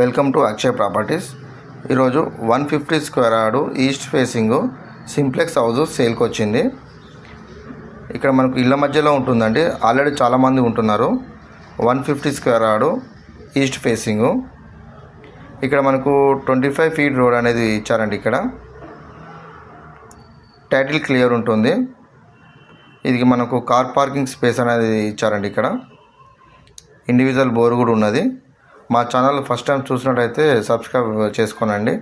Welcome to Akshay properties. ఈరోజు 150 square yard east facing simplex house సేల్కి వచ్చింది. ఇక్కడ మనకు ఇళ్ళ మధ్యలో ఉంటుందండి. ఆల్రెడీ చాలామంది ఉంటున్నారు. 150 స్క్వేర్ యార్డు ఈస్ట్ ఫేసింగు. ఇక్కడ మనకు 25 ఫీట్ రోడ్ అనేది ఇచ్చారండి. ఇక్కడ టైటిల్ క్లియర్ ఉంటుంది. ఇది మనకు కార్ పార్కింగ్ స్పేస్ అనేది ఇచ్చారండి. ఇక్కడ ఇండివిజువల్ బోర్ కూడా ఉన్నది. మా ఛానల్ ఫస్ట్ టైం చూసినట్టయితే సబ్స్క్రైబ్ చేసుకోనండి,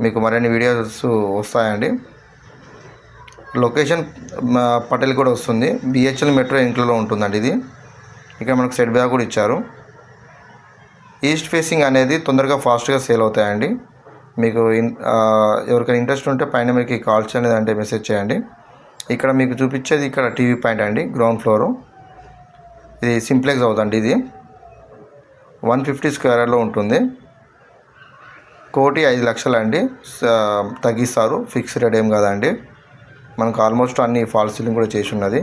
మీకు మరిన్ని వీడియోస్ వస్తాయండి. లొకేషన్ పటేల్ కూడా వస్తుంది. బిహెచ్ఎల్ మెట్రో ఇంట్లో ఉంటుందండి ఇది. ఇక్కడ మనకు సెట్ బ్యాక్ కూడా ఇచ్చారు. ఈస్ట్ ఫేసింగ్ అనేది తొందరగా ఫాస్ట్గా సేల్ అవుతాయండి. మీకు ఎవరికైనా ఇంట్రెస్ట్ ఉంటే పైన మీకు కాల్ చేయలేదు అంటే మెసేజ్ చేయండి. ఇక్కడ మీకు చూపించేది ఇక్కడ టీవీ పాయింట్ అండి, గ్రౌండ్ ఫ్లోరు. ఇది సింప్లెక్స్ అవుతుంది. ఇది 150 స్క్వేర్ యార్డ్లో ఉంటుంది. 1,05,00,000 అండి. తగ్గిస్తారు, ఫిక్స్ రేట్ ఏం కాదండి. మనకు ఆల్మోస్ట్ అన్ని ఫాల్ సీలింగ్ కూడా చేసి ఉన్నది.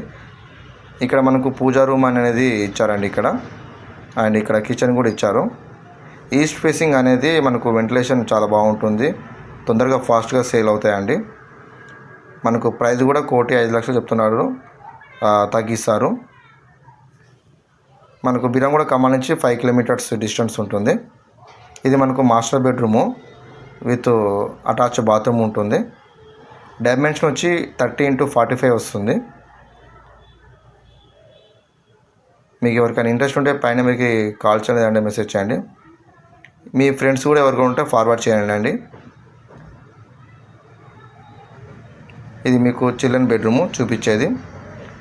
ఇక్కడ మనకు పూజా రూమ్ అనేది ఇచ్చారండి ఇక్కడ, అండ్ ఇక్కడ కిచెన్ కూడా ఇచ్చారు. ఈస్ట్ ఫేసింగ్ అనేది మనకు వెంటిలేషన్ చాలా బాగుంటుంది, తొందరగా ఫాస్ట్గా సేల్ అవుతాయండి. మనకు ప్రైస్ కూడా 1,05,00,000 చెప్తున్నారు, తగ్గిస్తారు. మనకు బిరంగూడ ఖమ్మం నుంచి 5 కిలోమీటర్స్ డిస్టెన్స్ ఉంటుంది. ఇది మనకు master bedroom with attach bathroom ఉంటుంది. డైమెన్షన్ వచ్చి 30x45 వస్తుంది. మీకు ఎవరికైనా ఇంట్రెస్ట్ ఉంటే పైన మీకు కాల్ చేయండి అంటే మెసేజ్ చేయండి. మీ ఫ్రెండ్స్ కూడా ఎవరికైనా ఉంటే ఫార్వర్డ్ చేయండి అండి. ఇది మీకు చిల్డ్రన్ బెడ్రూము చూపించేది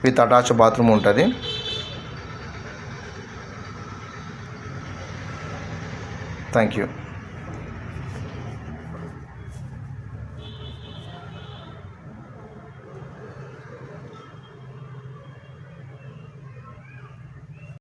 విత్ అటాచ్ బాత్రూమ్ ఉంటుంది. Thank you.